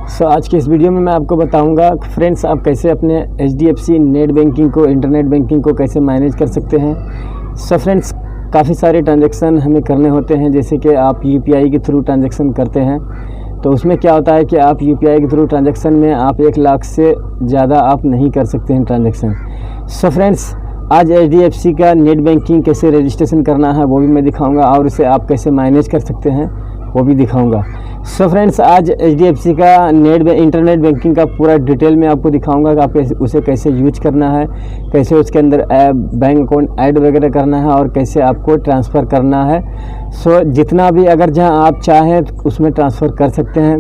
आज के इस वीडियो में मैं आपको बताऊंगा फ्रेंड्स, आप कैसे अपने HDFC नेट बैंकिंग को, इंटरनेट बैंकिंग को कैसे मैनेज कर सकते हैं। फ्रेंड्स, काफ़ी सारे ट्रांजैक्शन हमें करने होते हैं। जैसे कि आप UPI के थ्रू ट्रांजैक्शन करते हैं, तो उसमें क्या होता है कि आप UPI के थ्रू ट्रांजैक्शन में आप 1 लाख से ज़्यादा आप नहीं कर सकते हैं ट्रांजैक्शन। फ्रेंड्स, आज HDFC का नेट बैंकिंग कैसे रजिस्ट्रेशन करना है वो भी मैं दिखाऊंगा, और उसे आप कैसे मैनेज कर सकते हैं वो भी दिखाऊंगा। फ्रेंड्स, आज HDFC का इंटरनेट बैंकिंग का पूरा डिटेल में आपको दिखाऊंगा कि आप उसे कैसे यूज करना है, कैसे उसके अंदर बैंक अकाउंट ऐड वगैरह करना है और कैसे आपको ट्रांसफ़र करना है। जितना भी अगर जहां आप चाहें तो उसमें ट्रांसफ़र कर सकते हैं।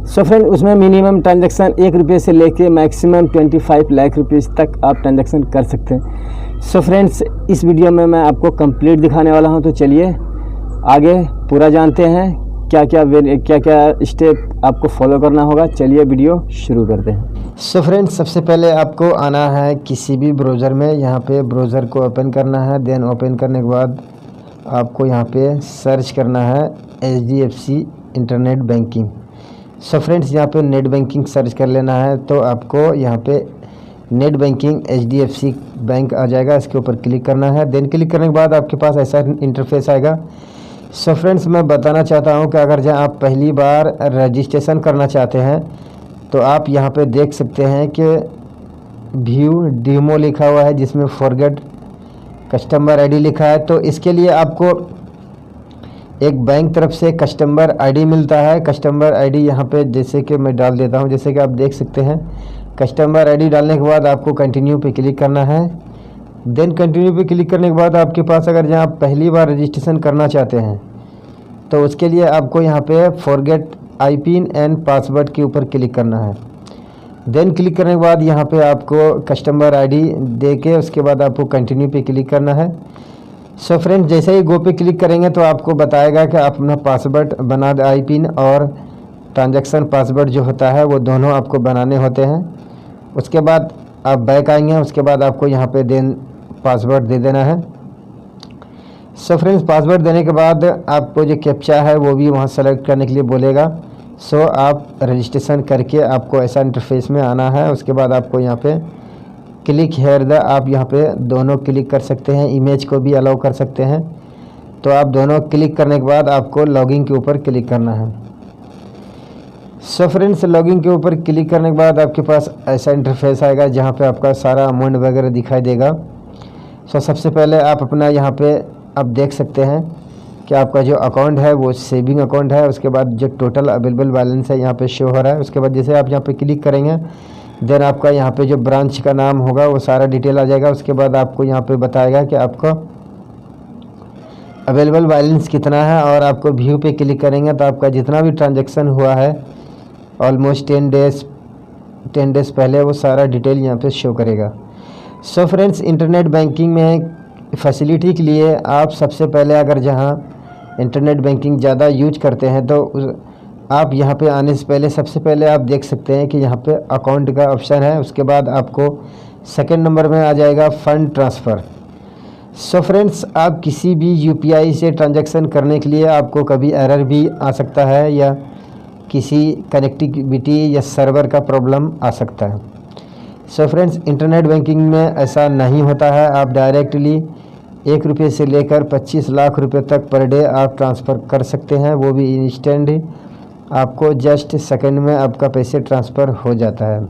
फ्रेंड, उसमें मिनिमम ट्रांजैक्शन 1 रुपये से लेके मैक्सिमम 25 लाख रुपीज़ तक आप ट्रांजैक्शन कर सकते हैं। फ्रेंड्स, इस वीडियो में मैं आपको कंप्लीट दिखाने वाला हूं, तो चलिए आगे पूरा जानते हैं क्या क्या स्टेप आपको फॉलो करना होगा। चलिए वीडियो शुरू करते हैं। फ्रेंड्स, सबसे पहले आपको आना है किसी भी ब्राउज़र में। यहाँ पे ब्राउज़र को ओपन करना है। देन ओपन करने के बाद आपको यहाँ पे सर्च करना है HDFC इंटरनेट बैंकिंग। फ्रेंड्स, यहाँ पे नेट बैंकिंग सर्च कर लेना है, तो आपको यहाँ पे नेट बैंकिंग HDFC बैंक आ जाएगा। इसके ऊपर क्लिक करना है। देन क्लिक करने के बाद आपके पास ऐसा इंटरफेस आएगा। फ्रेंड्स, मैं बताना चाहता हूँ कि अगर जहाँ आप पहली बार रजिस्ट्रेशन करना चाहते हैं तो आप यहाँ पे देख सकते हैं कि व्यू डेमो लिखा हुआ है, जिसमें फॉरगेट कस्टमर ID लिखा है। तो इसके लिए आपको एक बैंक तरफ से कस्टमर ID मिलता है। कस्टमर ID यहाँ पे जैसे कि मैं डाल देता हूँ, जैसे कि आप देख सकते हैं। कस्टमर ID डालने के बाद आपको कंटिन्यू पे क्लिक करना है। देन कंटिन्यू पे क्लिक करने के बाद आपके पास अगर जहाँ आप पहली बार रजिस्ट्रेशन करना चाहते हैं तो उसके लिए आपको यहाँ पे फॉरगेट IPIN एंड पासवर्ड के ऊपर क्लिक करना है। देन क्लिक करने के बाद यहाँ पे आपको कस्टमर ID दे के उसके बाद आपको कंटिन्यू पे क्लिक करना है। फ्रेंड्स, जैसे ही गो पे क्लिक करेंगे तो आपको बताएगा कि आप अपना पासवर्ड बना दे। IPIN और ट्रांजैक्शन पासवर्ड जो होता है वो दोनों आपको बनाने होते हैं। उसके बाद आप बैक आएंगे। उसके बाद आपको यहाँ पे देन पासवर्ड दे देना है। फ्रेंड्स, पासवर्ड देने के बाद आपको जो कैप्चा है वो भी वहाँ सेलेक्ट करने के लिए बोलेगा। आप रजिस्ट्रेशन करके आपको ऐसा इंटरफेस में आना है। उसके बाद आपको यहाँ पे क्लिक हेयर द, आप यहाँ पे दोनों क्लिक कर सकते हैं। इमेज को भी अलाउ कर सकते हैं। तो आप दोनों क्लिक करने के बाद आपको लॉगिन के ऊपर क्लिक करना है। फ्रेंड्स, लॉगिन के ऊपर क्लिक करने के बाद आपके पास ऐसा इंटरफेस आएगा जहाँ पे आपका सारा अमाउंट वगैरह दिखाई देगा। सबसे पहले आप अपना यहाँ पे आप देख सकते हैं कि आपका जो अकाउंट है वो सेविंग अकाउंट है। उसके बाद जो टोटल अवेलेबल बैलेंस है यहाँ पे शो हो रहा है। उसके बाद जैसे आप यहाँ पे क्लिक करेंगे देन आपका यहाँ पे जो ब्रांच का नाम होगा वो सारा डिटेल आ जाएगा। उसके बाद आपको यहाँ पे बताएगा कि आपका अवेलेबल बैलेंस कितना है, और आपको व्यू पे क्लिक करेंगे तो आपका जितना भी ट्रांजेक्शन हुआ है ऑलमोस्ट 10 डेज़ पहले वो सारा डिटेल यहाँ पे शो करेगा। फ्रेंड्स, इंटरनेट बैंकिंग में फैसिलिटी के लिए आप सबसे पहले अगर जहाँ इंटरनेट बैंकिंग ज़्यादा यूज करते हैं तो आप यहाँ पे आने से पहले सबसे पहले आप देख सकते हैं कि यहाँ पे अकाउंट का ऑप्शन है। उसके बाद आपको सेकंड नंबर में आ जाएगा फंड ट्रांसफ़र। फ्रेंड्स, आप किसी भी UPI से ट्रांजैक्शन करने के लिए आपको कभी एरर भी आ सकता है या किसी कनेक्टिविटी या सर्वर का प्रॉब्लम आ सकता है। फ्रेंड्स, इंटरनेट बैंकिंग में ऐसा नहीं होता है। आप डायरेक्टली 1 रुपये से लेकर 25 लाख रुपए तक पर डे आप ट्रांसफ़र कर सकते हैं, वो भी इंस्टेंट। आपको जस्ट सेकंड में आपका पैसे ट्रांसफ़र हो जाता है।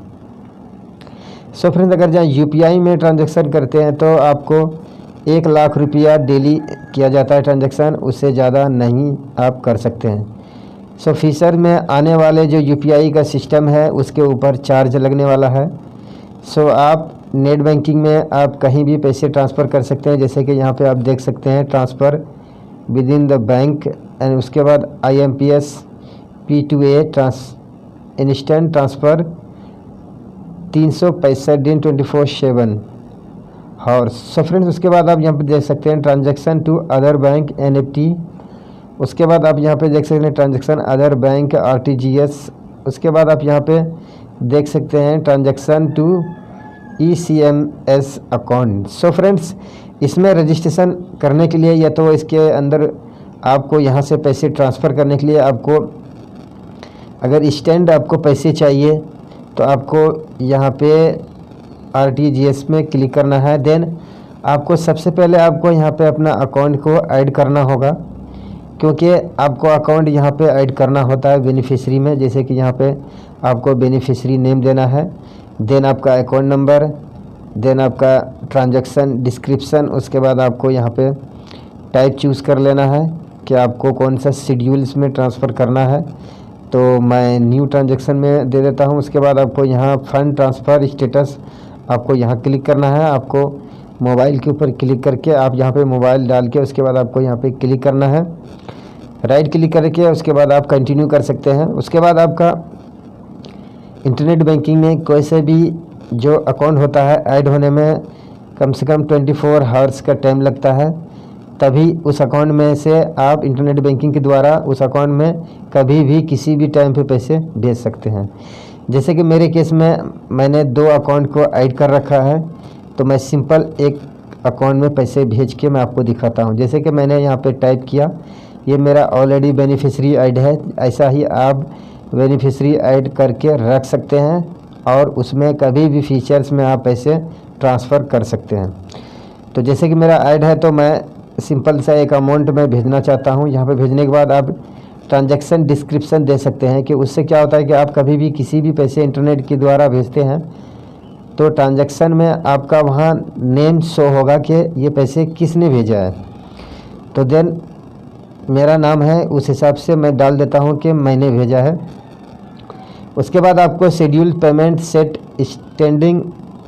फ्रेंड्स, अगर जहाँ UPI में ट्रांजैक्शन करते हैं तो आपको 1 लाख रुपया डेली किया जाता है ट्रांजैक्शन, उससे ज़्यादा नहीं आप कर सकते हैं। फ्यूचर में आने वाले जो UPI का सिस्टम है उसके ऊपर चार्ज लगने वाला है। आप नेट बैंकिंग में आप कहीं भी पैसे ट्रांसफ़र कर सकते हैं, जैसे कि यहाँ पे आप देख सकते हैं transfer with in the bank and उसके बाद IMPS P2A इंस्टेंट ट्रांसफ़र 365 दिन 24/7 हॉर्स। फ्रेंड्स, उसके बाद आप यहाँ पे देख सकते हैं transaction to other bank NFT। उसके बाद आप यहाँ पे देख सकते हैं ट्रांजैक्शन अदर बैंक RTGS। उसके बाद आप यहाँ पे देख सकते हैं transaction to ECMS account. Friends, इसमें रजिस्ट्रेशन करने के लिए या तो इसके अंदर आपको यहाँ से पैसे ट्रांसफ़र करने के लिए आपको अगर इंस्टेंट आपको पैसे चाहिए तो आपको यहाँ पे RTGS में क्लिक करना है। देन आपको सबसे पहले आपको यहाँ पे अपना अकाउंट को ऐड करना होगा, क्योंकि आपको अकाउंट यहाँ पे ऐड करना होता है बेनिफिशियरी में। जैसे कि यहाँ पे आपको बेनिफिशियरी नेम देना है, देन आपका अकाउंट नंबर, देन आपका ट्रांजैक्शन डिस्क्रिप्शन। उसके बाद आपको यहाँ पे टाइप चूज़ कर लेना है कि आपको कौन सा शेड्यूल इसमें ट्रांसफ़र करना है। तो मैं न्यू ट्रांजैक्शन में दे देता हूँ। उसके बाद आपको यहाँ फंड ट्रांसफ़र स्टेटस आपको यहाँ क्लिक करना है। आपको मोबाइल के ऊपर क्लिक करके आप यहाँ पे मोबाइल डाल के उसके बाद आपको यहाँ पे क्लिक करना है, राइट क्लिक करके उसके बाद आप कंटिन्यू कर सकते हैं। उसके बाद आपका इंटरनेट बैंकिंग में कोई से भी जो अकाउंट होता है ऐड होने में कम से कम 24 आवर्स का टाइम लगता है, तभी उस अकाउंट में से आप इंटरनेट बैंकिंग के द्वारा उस अकाउंट में कभी भी किसी भी टाइम पे पैसे भेज सकते हैं। जैसे कि मेरे केस में मैंने 2 अकाउंट को ऐड कर रखा है, तो मैं सिंपल एक अकाउंट में पैसे भेज के मैं आपको दिखाता हूं। जैसे कि मैंने यहाँ पे टाइप किया, ये मेरा ऑलरेडी बेनिफिशियरी ऐड है। ऐसा ही आप बेनिफिशियरी ऐड करके रख सकते हैं और उसमें कभी भी फीचर्स में आप पैसे ट्रांसफ़र कर सकते हैं। तो जैसे कि मेरा ऐड है तो मैं सिंपल सा एक अमाउंट में भेजना चाहता हूँ। यहाँ पे भेजने के बाद आप ट्रांजैक्शन डिस्क्रिप्शन दे सकते हैं कि उससे क्या होता है कि आप कभी भी किसी भी पैसे इंटरनेट के द्वारा भेजते हैं तो ट्रांजैक्शन में आपका वहाँ नेम शो होगा कि ये पैसे किसने भेजा है। तो देन मेरा नाम है, उस हिसाब से मैं डाल देता हूँ कि मैंने भेजा है। उसके बाद आपको schedule payment set standing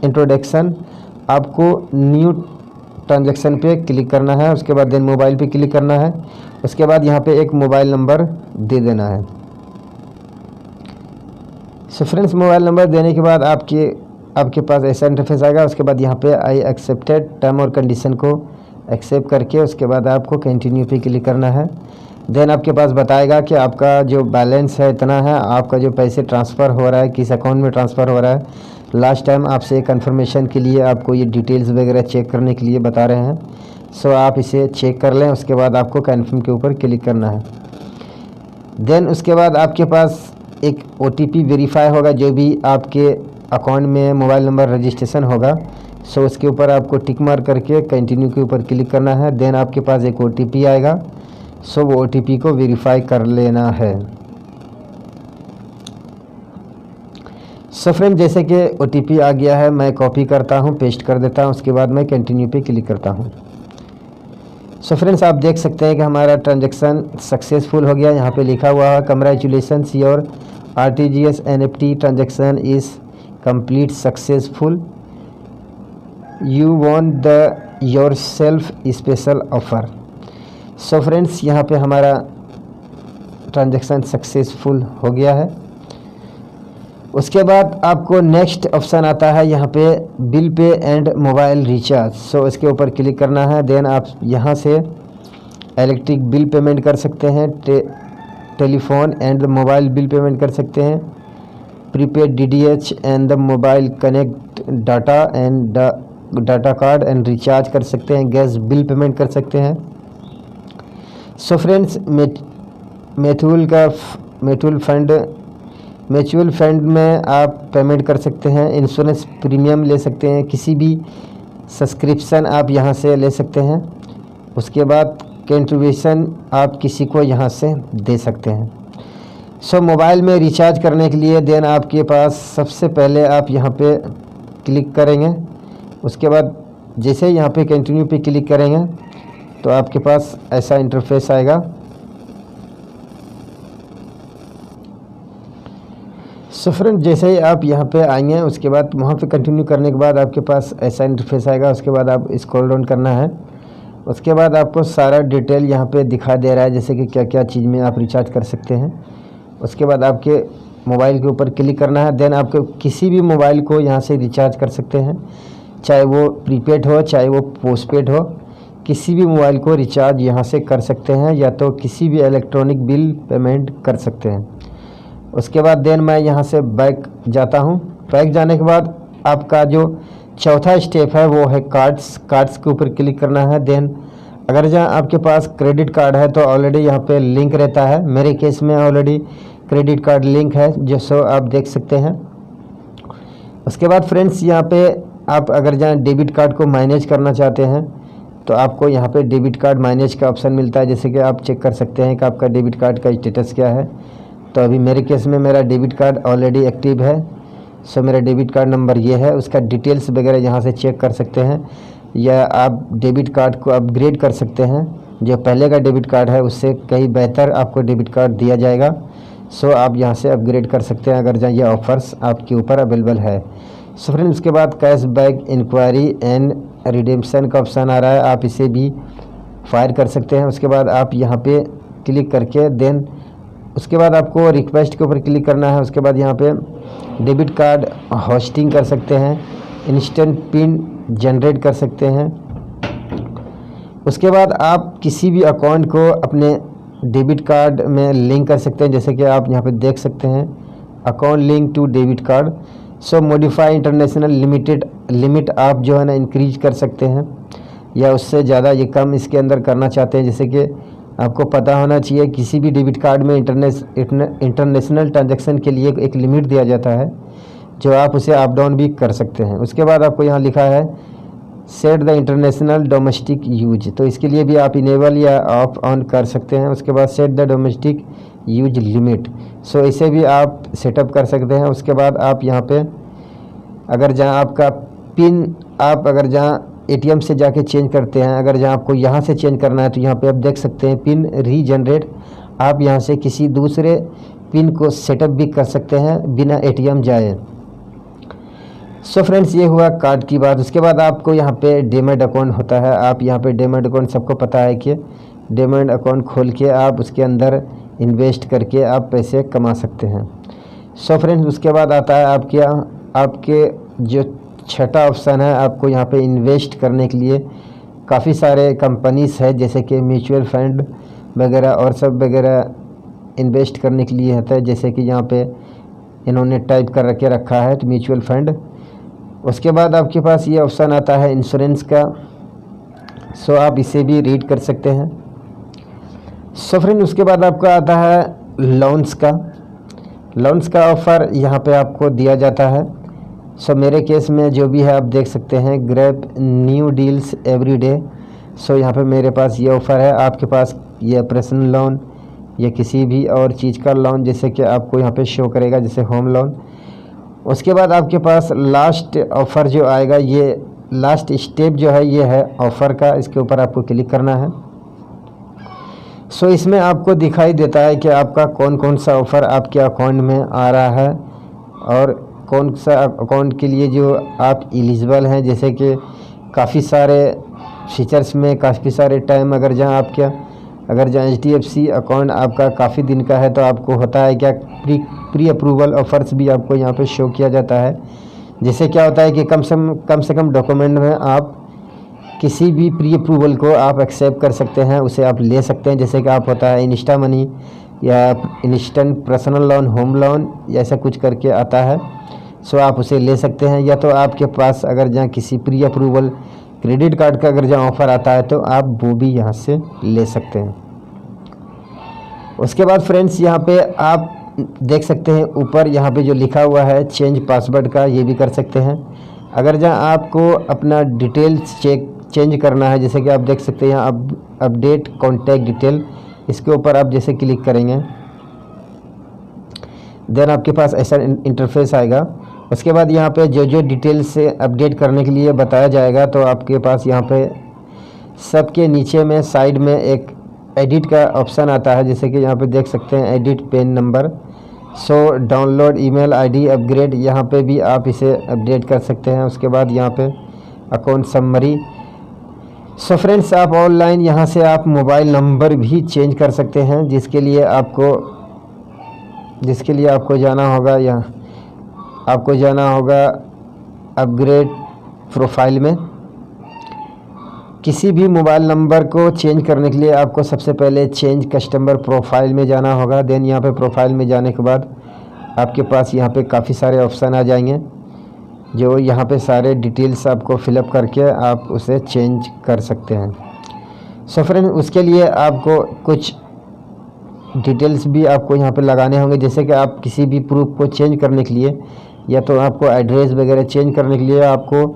introduction, आपको न्यू ट्रांजैक्शन पे क्लिक करना है। उसके बाद देन मोबाइल पे क्लिक करना है। उसके बाद यहाँ पे एक मोबाइल नंबर दे देना है। सो फ्रेंड्स, मोबाइल नंबर देने के बाद आपके पास ऐसा इंटरफेस आएगा। उसके बाद यहाँ पे आई एक्सेप्टेड टर्म और कंडीशन को एक्सेप्ट करके उसके बाद आपको कंटिन्यू पे क्लिक करना है। देन आपके पास बताएगा कि आपका जो बैलेंस है इतना है, आपका जो पैसे ट्रांसफ़र हो रहा है किस अकाउंट में ट्रांसफ़र हो रहा है। लास्ट टाइम आपसे कंफर्मेशन के लिए आपको ये डिटेल्स वगैरह चेक करने के लिए बता रहे हैं। सो आप इसे चेक कर लें। उसके बाद आपको कन्फर्म के ऊपर क्लिक करना है। देन उसके बाद आपके पास एक OTP वेरीफाई होगा, जो भी आपके अकाउंट में मोबाइल नंबर रजिस्ट्रेशन होगा। सो उसके ऊपर आपको टिक मार करके कंटिन्यू के ऊपर क्लिक करना है। देन आपके पास एक OTP आएगा, सो वो OTP को वेरीफाई कर लेना है। सो फ्रेंड, जैसे कि OTP आ गया है, मैं कॉपी करता हूँ, पेस्ट कर देता हूँ। उसके बाद मैं कंटिन्यू पे क्लिक करता हूँ। सो फ्रेंड्स, आप देख सकते हैं कि हमारा ट्रांजैक्शन सक्सेसफुल हो गया। यहाँ पे लिखा हुआ है congratulations, your RTGS NFT transaction is complete successful, you want the your self special offer. So friends, यहाँ पे हमारा ट्रांजैक्शन सक्सेसफुल हो गया है। उसके बाद आपको नेक्स्ट ऑप्शन आता है यहाँ पे bill pay and mobile recharge. सो इसके ऊपर क्लिक करना है। देन आप यहाँ से इलेक्ट्रिक बिल पेमेंट कर सकते हैं, telephone and mobile bill payment कर सकते हैं, prepaid DTH and the mobile connect data and data card and recharge कर सकते हैं, गैस बिल पेमेंट कर सकते हैं। सो फ्रेंड्स, म्यूचुअल फंड में आप पेमेंट कर सकते हैं, इंश्योरेंस प्रीमियम ले सकते हैं, किसी भी सब्सक्रिप्शन आप यहां से ले सकते हैं। उसके बाद कंट्रीब्यूशन आप किसी को यहां से दे सकते हैं। सो मोबाइल में रिचार्ज करने के लिए देन आपके पास सबसे पहले आप यहां पे क्लिक करेंगे। उसके बाद जैसे यहाँ पे कंटिन्यू पे क्लिक करेंगे तो आपके पास ऐसा इंटरफेस आएगा। सो फ्रेंड, जैसे ही आप यहाँ पे आएंगे उसके बाद वहाँ पे कंटिन्यू करने के बाद आपके पास ऐसा इंटरफेस आएगा। उसके बाद आप स्क्रॉल डाउन करना है। उसके बाद आपको सारा डिटेल यहाँ पे दिखा दे रहा है, जैसे कि क्या क्या चीज़ में आप रिचार्ज कर सकते हैं। उसके बाद आपके मोबाइल के ऊपर क्लिक करना है। देन आपके किसी भी मोबाइल को यहाँ से रिचार्ज कर सकते हैं, चाहे वो प्रीपेड हो चाहे वो पोस्टपेड हो, किसी भी मोबाइल को रिचार्ज यहाँ से कर सकते हैं, या तो किसी भी इलेक्ट्रॉनिक बिल पेमेंट कर सकते हैं। उसके बाद देन मैं यहाँ से बैक जाता हूँ। बैक जाने के बाद आपका जो चौथा स्टेप है वो है कार्ड्स के ऊपर क्लिक करना है। देन अगर जहाँ आपके पास क्रेडिट कार्ड है तो ऑलरेडी यहाँ पे लिंक रहता है। मेरे केस में ऑलरेडी क्रेडिट कार्ड लिंक है जो सो आप देख सकते हैं। उसके बाद फ्रेंड्स यहाँ पे आप अगर जहाँ डेबिट कार्ड को मैनेज करना चाहते हैं तो आपको यहाँ पे डेबिट कार्ड मैनेज का ऑप्शन मिलता है, जैसे कि आप चेक कर सकते हैं कि आपका डेबिट कार्ड का स्टेटस क्या है। तो अभी मेरे केस में मेरा डेबिट कार्ड ऑलरेडी एक्टिव है। सो मेरा डेबिट कार्ड नंबर ये है, उसका डिटेल्स वगैरह यहाँ से चेक कर सकते हैं, या आप डेबिट कार्ड को अपग्रेड कर सकते हैं। जो पहले का डेबिट कार्ड है उससे कहीं बेहतर आपको डेबिट कार्ड दिया जाएगा। सो आप यहाँ से अपग्रेड कर सकते हैं अगर जहाँ ये ऑफ़र्स आपके ऊपर अवेलेबल है। सो फ्रेंड उसके बाद कैशबैक इंक्वायरी एंड रिडेम्पशन का ऑप्शन आ रहा है, आप इसे भी फायर कर सकते हैं। उसके बाद आप यहाँ पे क्लिक करके देन उसके बाद आपको रिक्वेस्ट के ऊपर क्लिक करना है। उसके बाद यहाँ पे डेबिट कार्ड होस्टिंग कर सकते हैं, इंस्टेंट पिन जनरेट कर सकते हैं। उसके बाद आप किसी भी अकाउंट को अपने डेबिट कार्ड में लिंक कर सकते हैं, जैसे कि आप यहाँ पे देख सकते हैं account link to debit card. So modify international limit आप जो है ना इंक्रीज कर सकते हैं, या उससे ज़्यादा ये कम इसके अंदर करना चाहते हैं। जैसे कि आपको पता होना चाहिए किसी भी डेबिट कार्ड में इंटरनेशनल ट्रांजैक्शन के लिए एक लिमिट दिया जाता है, जो आप उसे अप डाउन भी कर सकते हैं। उसके बाद आपको यहाँ लिखा है set the international domestic use, तो इसके लिए भी आप इनेबल या ऑफ ऑन कर सकते हैं। उसके बाद set the domestic use limit, so इसे भी आप सेटअप कर सकते हैं। उसके बाद आप यहाँ पे अगर जहाँ आपका पिन आप अगर जहाँ एटीएम से जाके चेंज करते हैं, अगर जहाँ आपको यहाँ से चेंज करना है तो यहाँ पे आप देख सकते हैं पिन रीजनरेट, आप यहाँ से किसी दूसरे पिन को सेटअप भी कर सकते हैं बिना एटीएम जाए। सो फ्रेंड्स ये हुआ कार्ड की बात। उसके बाद आपको यहाँ पे डीमैट अकाउंट होता है, आप यहाँ पे डीमैट अकाउंट सबको पता है कि डीमैट अकाउंट खोल के आप उसके अंदर इन्वेस्ट करके आप पैसे कमा सकते हैं। सो फ्रेंड्स उसके बाद आता है आपके जो छठा ऑप्शन है, आपको यहाँ पे इन्वेस्ट करने के लिए काफ़ी सारे कंपनीज़ है, जैसे कि म्यूचुअल फंड वगैरह और सब वगैरह इन्वेस्ट करने के लिए होता है, जैसे कि यहाँ पे इन्होंने टाइप कर रखा है तो म्यूचुअल फंड। उसके बाद आपके पास ये ऑप्शन आता है इंश्योरेंस का, सो आप इसे भी रीड कर सकते हैं। सो फ्रेंड उसके बाद आपका आता है लोन्स का ऑफ़र यहाँ पे आपको दिया जाता है। सो मेरे केस में जो भी है आप देख सकते हैं grab new deals every day. So यहाँ पे मेरे पास ये ऑफ़र है, आपके पास ये पर्सनल लोन या किसी भी और चीज़ का लोन जैसे कि आपको यहाँ पे शो करेगा, जैसे होम लोन। उसके बाद आपके पास लास्ट ऑफ़र जो आएगा, ये लास्ट स्टेप जो है ये है ऑफ़र का, इसके ऊपर आपको क्लिक करना है। सो इसमें आपको दिखाई देता है कि आपका कौन कौन सा ऑफ़र आपके अकाउंट में आ रहा है और कौन सा अकाउंट के लिए जो आप एलिजिबल हैं। जैसे कि काफ़ी सारे फीचर्स में काफ़ी सारे टाइम अगर जहाँ HDFC अकाउंट आपका काफ़ी दिन का है तो आपको होता है क्या प्री अप्रूवल ऑफ़र्स भी आपको यहाँ पे शो किया जाता है। जिससे क्या होता है कि कम से कम डॉक्यूमेंट में आप किसी भी प्री अप्रूवल को आप एक्सेप्ट कर सकते हैं, उसे आप ले सकते हैं। जैसे कि आप होता है इंस्टा मनी या instant personal loan, home loan या ऐसा कुछ करके आता है, सो आप उसे ले सकते हैं। या तो आपके पास अगर जहाँ किसी प्री अप्रूवल क्रेडिट कार्ड का अगर जहाँ ऑफ़र आता है तो आप वो भी यहाँ से ले सकते हैं। उसके बाद फ्रेंड्स यहाँ पे आप देख सकते हैं ऊपर यहाँ पे जो लिखा हुआ है चेंज पासवर्ड का, ये भी कर सकते हैं। अगर जहाँ आपको अपना डिटेल्स चेंज करना है, जैसे कि आप देख सकते हैं यहाँ अपडेट कॉन्टैक्ट डिटेल, इसके ऊपर आप जैसे क्लिक करेंगे देन आपके पास ऐसा इंटरफेस आएगा। उसके बाद यहाँ पे जो डिटेल्स से अपडेट करने के लिए बताया जाएगा, तो आपके पास यहाँ पे सबके नीचे में साइड में एक एडिट का ऑप्शन आता है, जैसे कि यहाँ पे देख सकते हैं edit PAN number. So download email ID upgrade, यहाँ पे भी आप इसे अपडेट कर सकते हैं। उसके बाद यहाँ पे अकाउंट समरी। सो फ्रेंड्स आप ऑनलाइन यहाँ से आप मोबाइल नंबर भी चेंज कर सकते हैं, जिसके लिए आपको जाना होगा अपग्रेड प्रोफाइल में। किसी भी मोबाइल नंबर को चेंज करने के लिए आपको सबसे पहले चेंज कस्टमर प्रोफाइल में जाना होगा। देन यहाँ पे प्रोफाइल में जाने के बाद आपके पास यहाँ पे काफ़ी सारे ऑप्शन आ जाएंगे, जो यहाँ पे सारे डिटेल्स आपको फिलअप करके आप उसे चेंज कर सकते हैं। सो फ्रेंड उसके लिए आपको कुछ डिटेल्स भी आपको यहाँ पे लगाने होंगे। जैसे कि आप किसी भी प्रूफ को चेंज करने के लिए या तो आपको एड्रेस वगैरह चेंज करने के लिए आपको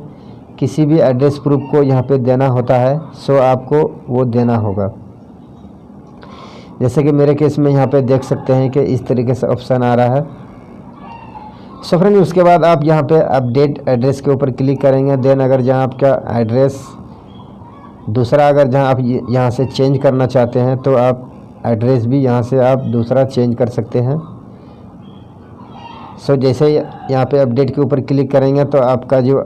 किसी भी एड्रेस प्रूफ को यहाँ पे देना होता है, सो आपको वो देना होगा। जैसे कि मेरे केस में यहाँ पे देख सकते हैं कि इस तरीके से ऑप्शन आ रहा है। सो फ्रेंड उसके बाद आप यहाँ पे अपडेट एड्रेस के ऊपर क्लिक करेंगे। देन अगर जहाँ आपका एड्रेस दूसरा अगर जहाँ आप यहाँ से चेंज करना चाहते हैं तो आप एड्रेस भी यहाँ से आप दूसरा चेंज कर सकते हैं। सो जैसे यहाँ पे अपडेट के ऊपर क्लिक करेंगे तो आपका जो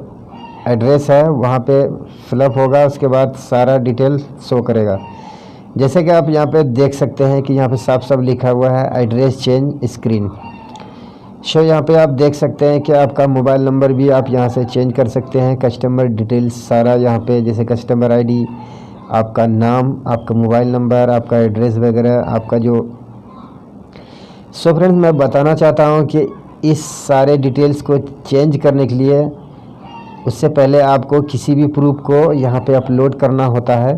एड्रेस है वहाँ पे फिलअप होगा, उसके बाद सारा डिटेल शो करेगा। जैसे कि आप यहाँ पे देख सकते हैं कि यहाँ पे साफ साफ लिखा हुआ है एड्रेस चेंज स्क्रीन। सो यहाँ पे आप देख सकते हैं कि आपका मोबाइल नंबर भी आप यहाँ से चेंज कर सकते हैं। कस्टमर डिटेल्स सारा यहाँ पे, जैसे कस्टमर आईडी, आपका नाम, आपका मोबाइल नंबर, आपका एड्रेस वगैरह, आपका जो। सो फ्रेंड्स मैं बताना चाहता हूँ कि इस सारे डिटेल्स को चेंज करने के लिए उससे पहले आपको किसी भी प्रूफ को यहाँ पे अपलोड करना होता है,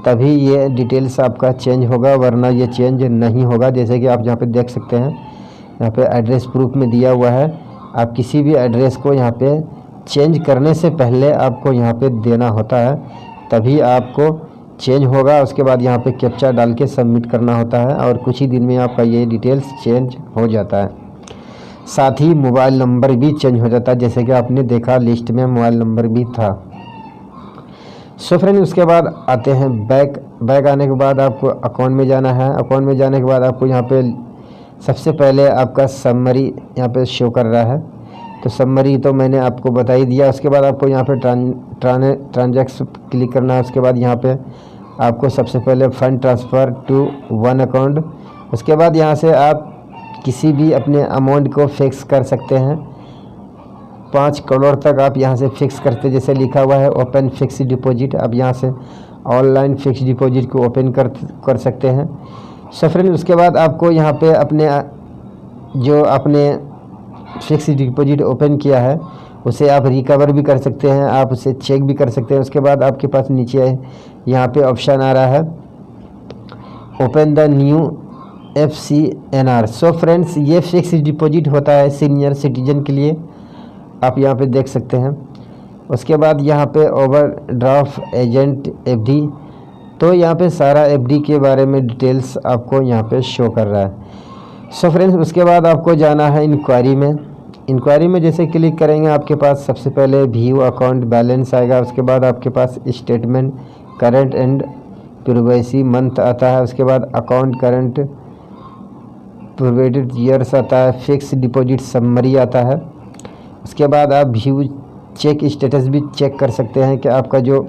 तभी ये डिटेल्स आपका चेंज होगा, वरना ये चेंज नहीं होगा। जैसे कि आप यहाँ पे देख सकते हैं, यहाँ पे एड्रेस प्रूफ में दिया हुआ है। आप किसी भी एड्रेस को यहाँ पे चेंज करने से पहले आपको यहाँ पे देना होता है, तभी आपको चेंज होगा। उसके बाद यहाँ पे कैप्चा डाल के सबमिट करना होता है और कुछ ही दिन में आपका ये डिटेल्स चेंज हो जाता है। साथ ही मोबाइल नंबर भी चेंज हो जाता है, जैसे कि आपने देखा लिस्ट में मोबाइल नंबर भी था। सो फ्रेंड उसके बाद आते हैं बैक आने के बाद आपको अकाउंट में जाना है। अकाउंट में जाने के बाद आपको यहाँ पे सबसे पहले आपका समरी यहाँ पे शो कर रहा है, तो समरी तो मैंने आपको बता ही दिया। उसके बाद आपको यहाँ पे ट्रांजैक्शन क्लिक करना है। उसके बाद यहाँ पे आपको सबसे पहले fund transfer to one account. उसके बाद यहाँ से आप किसी भी अपने अमाउंट को फिक्स कर सकते हैं। 5 करोड़ तक आप यहाँ से फिक्स करते, जैसे लिखा हुआ है ओपन फिक्स डिपॉजिट। आप यहाँ से ऑनलाइन फिक्स डिपॉजिट को ओपन कर सकते हैं। सो फ्रेंड उसके बाद आपको यहाँ पे अपने जो आपने फिक्स डिपॉजिट ओपन किया है उसे आप रिकवर भी कर सकते हैं, आप उसे चेक भी कर सकते हैं। उसके बाद आपके पास नीचे यहाँ पे ऑप्शन आ रहा है open the new FCNR। So friends ये फिक्स डिपॉजिट होता है सीनियर सिटीजन के लिए, आप यहाँ पे देख सकते हैं। उसके बाद यहाँ पे ओवरड्राफ्ट एजेंट FD, तो यहाँ पे सारा FD के बारे में डिटेल्स आपको यहाँ पे शो कर रहा है। सो फ्रेंड्स उसके बाद आपको जाना है इंक्वायरी में। इंक्वायरी में जैसे क्लिक करेंगे आपके पास सबसे पहले व्यू अकाउंट बैलेंस आएगा। उसके बाद आपके पास statement current and previous month आता है। उसके बाद अकाउंट करंट प्रोवाइडेड ईयर्स आता है। फिक्स डिपॉजिट समरी आता है। उसके बाद आप व्यू चेक स्टेटस भी चेक कर सकते हैं कि आपका जो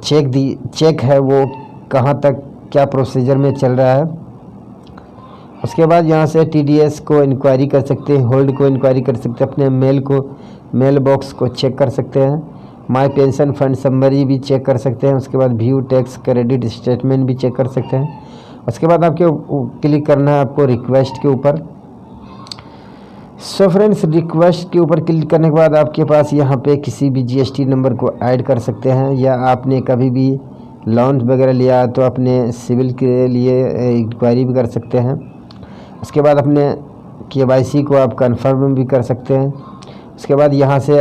चेक है वो कहाँ तक क्या प्रोसीजर में चल रहा है। उसके बाद यहाँ से TDS को इंक्वायरी कर सकते हैं, होल्ड को इंक्वायरी कर सकते हैं, अपने मेल बॉक्स को चेक कर सकते हैं, माय पेंशन फंड समरी भी चेक कर सकते हैं। उसके बाद व्यू टैक्स क्रेडिट स्टेटमेंट भी चेक कर सकते हैं। उसके बाद आपके क्लिक करना है आपको रिक्वेस्ट के ऊपर। सो फ्रेंड्स रिक्वेस्ट के ऊपर क्लिक करने के बाद आपके पास यहाँ पे किसी भी GST नंबर को ऐड कर सकते हैं, या आपने कभी भी लोन वगैरह लिया तो अपने सिविल के लिए इंक्वायरी भी कर सकते हैं। उसके बाद अपने KYC को आप कन्फर्म भी कर सकते हैं। उसके बाद यहाँ से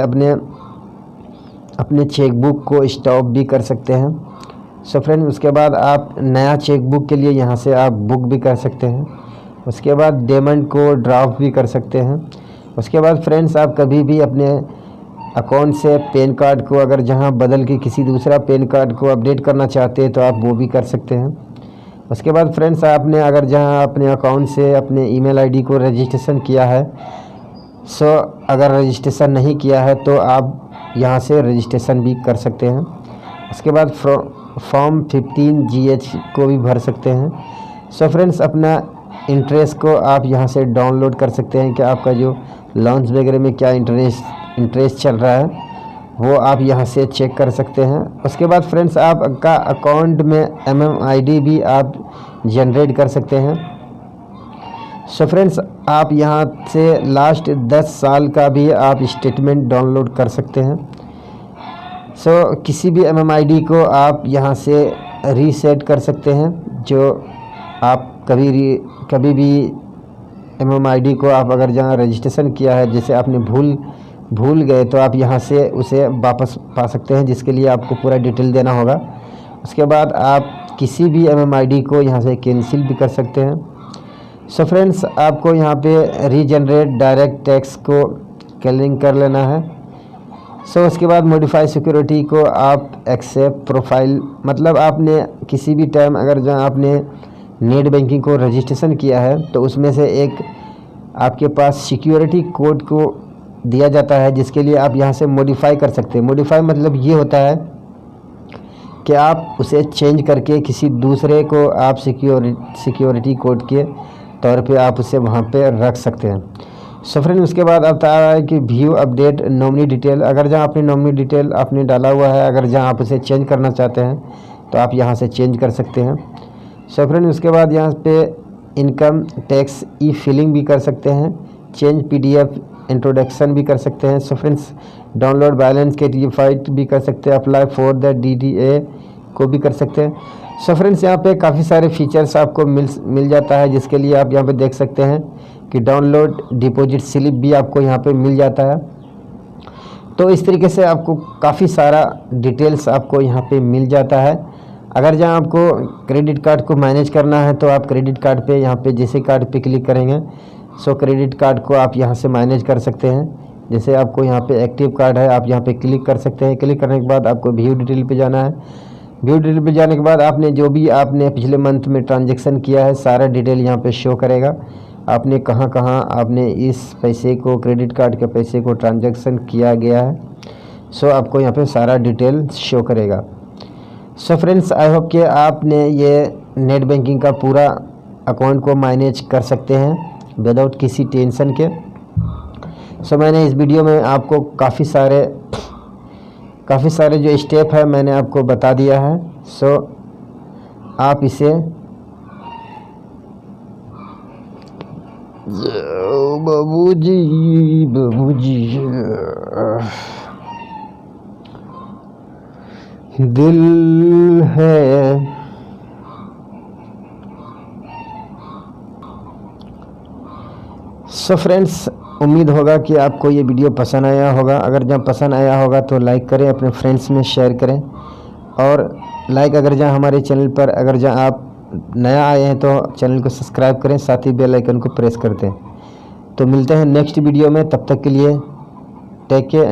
अपने चेकबुक को स्टॉप भी कर सकते हैं। सो फ्रेंड उसके बाद आप नया चेकबुक के लिए यहाँ से आप बुक भी कर सकते हैं। उसके बाद डेमंड को ड्राफ्ट भी कर सकते हैं। उसके बाद फ्रेंड्स आप कभी भी अपने अकाउंट से पैन कार्ड को अगर जहाँ बदल के किसी दूसरा पैन कार्ड को अपडेट करना चाहते हैं तो आप वो भी कर सकते हैं। उसके बाद फ्रेंड्स आपने अगर जहाँ अपने अकाउंट से अपने ईमेल आईडी को रजिस्ट्रेशन किया है, सो अगर रजिस्ट्रेशन नहीं किया है तो आप यहाँ से रजिस्ट्रेशन भी कर सकते हैं। उसके बाद फॉर्म 15GH को भी भर सकते हैं। सो फ्रेंड्स अपना इंटरेस्ट को आप यहाँ से डाउनलोड कर सकते हैं कि आपका जो लोन्स वगैरह में क्या इंटरेस्ट चल रहा है वो आप यहाँ से चेक कर सकते हैं। उसके बाद फ्रेंड्स आपका अकाउंट में MMID भी आप जनरेट कर सकते हैं। सो फ्रेंड्स आप यहाँ से लास्ट 10 साल का भी आप स्टेटमेंट डाउनलोड कर सकते हैं। सो किसी भी MMID को आप यहाँ से रीसेट कर सकते हैं जो आप कभी भी MMID को आप अगर जहाँ रजिस्ट्रेशन किया है, जैसे आपने भूल गए, तो आप यहाँ से उसे वापस पा सकते हैं, जिसके लिए आपको पूरा डिटेल देना होगा। उसके बाद आप किसी भी MMID को यहाँ से कैंसिल भी कर सकते हैं। सो फ्रेंड्स, आपको यहाँ पे रीजनरेट डायरेक्ट टैक्स को क्लियर कर लेना है। सो उसके बाद मॉडिफाई सिक्योरिटी को आप एक्सेप्ट प्रोफाइल, मतलब आपने किसी भी टाइम अगर जहाँ आपने नेट बैंकिंग को रजिस्ट्रेशन किया है तो उसमें से एक आपके पास सिक्योरिटी कोड को दिया जाता है, जिसके लिए आप यहाँ से मॉडिफाई कर सकते हैं। मॉडिफाई मतलब ये होता है कि आप उसे चेंज करके किसी दूसरे को आप सिक्योरिटी कोड के तौर पे आप उसे वहाँ पे रख सकते हैं। सो फ्रेंड, उसके बाद अब आता है कि व्यू अपडेट नॉमिनी डिटेल। अगर जहाँ अपनी नॉमिनी डिटेल आपने डाला हुआ है, अगर जहाँ आप उसे चेंज करना चाहते हैं तो आप यहाँ से चेंज कर सकते हैं। सो फ्रेंड, उसके बाद यहाँ पे इनकम टैक्स ई फिलिंग भी कर सकते हैं, चेंज PDF इंट्रोडक्शन भी कर सकते हैं। सो फ्रेंड्स, डाउनलोड बैलेंस के डिफाइट भी कर सकते हैं, अप्लाई फॉर द DDA को भी कर सकते हैं। सो फ्रेंड्स, यहाँ पे काफ़ी सारे फीचर्स आपको मिल जाता है, जिसके लिए आप यहाँ पे देख सकते हैं कि डाउनलोड डिपॉजिट स्लिप भी आपको यहाँ पे मिल जाता है। तो इस तरीके से आपको काफ़ी सारा डिटेल्स आपको यहाँ पे मिल जाता है। अगर जहाँ आपको क्रेडिट कार्ड को मैनेज करना है तो आप क्रेडिट कार्ड पे यहाँ पे जैसे कार्ड पे क्लिक करेंगे, सो क्रेडिट कार्ड को आप यहाँ से मैनेज कर सकते हैं। जैसे आपको यहाँ पे एक्टिव कार्ड है, आप यहाँ पे क्लिक कर सकते हैं। क्लिक करने के बाद आपको व्यू डिटेल पे जाना है। व्यू डिटेल पे जाने के बाद आपने जो भी आपने पिछले मंथ में ट्रांजेक्शन किया है, सारा डिटेल यहाँ पे शो करेगा। आपने कहाँ आपने इस पैसे को, क्रेडिट कार्ड के पैसे को ट्रांजेक्शन किया गया है, सो आपको यहाँ पे सारा डिटेल शो करेगा। सो फ्रेंड्स, आई होप कि आपने ये नेट बैंकिंग का पूरा अकाउंट को मैनेज कर सकते हैं विदाउट किसी टेंशन के। सो मैंने इस वीडियो में आपको काफ़ी सारे जो स्टेप है मैंने आपको बता दिया है। सो आप इसे बाबूजी दिल है। सो फ्रेंड्स, उम्मीद होगा कि आपको ये वीडियो पसंद आया होगा। अगर जहाँ पसंद आया होगा तो लाइक करें, अपने फ्रेंड्स में शेयर करें, और लाइक अगर जहाँ हमारे चैनल पर अगर जहाँ आप नया आए हैं तो चैनल को सब्सक्राइब करें, साथ ही बेल आइकन को प्रेस कर दें। तो मिलते हैं नेक्स्ट वीडियो में, तब तक के लिए टेक केयर।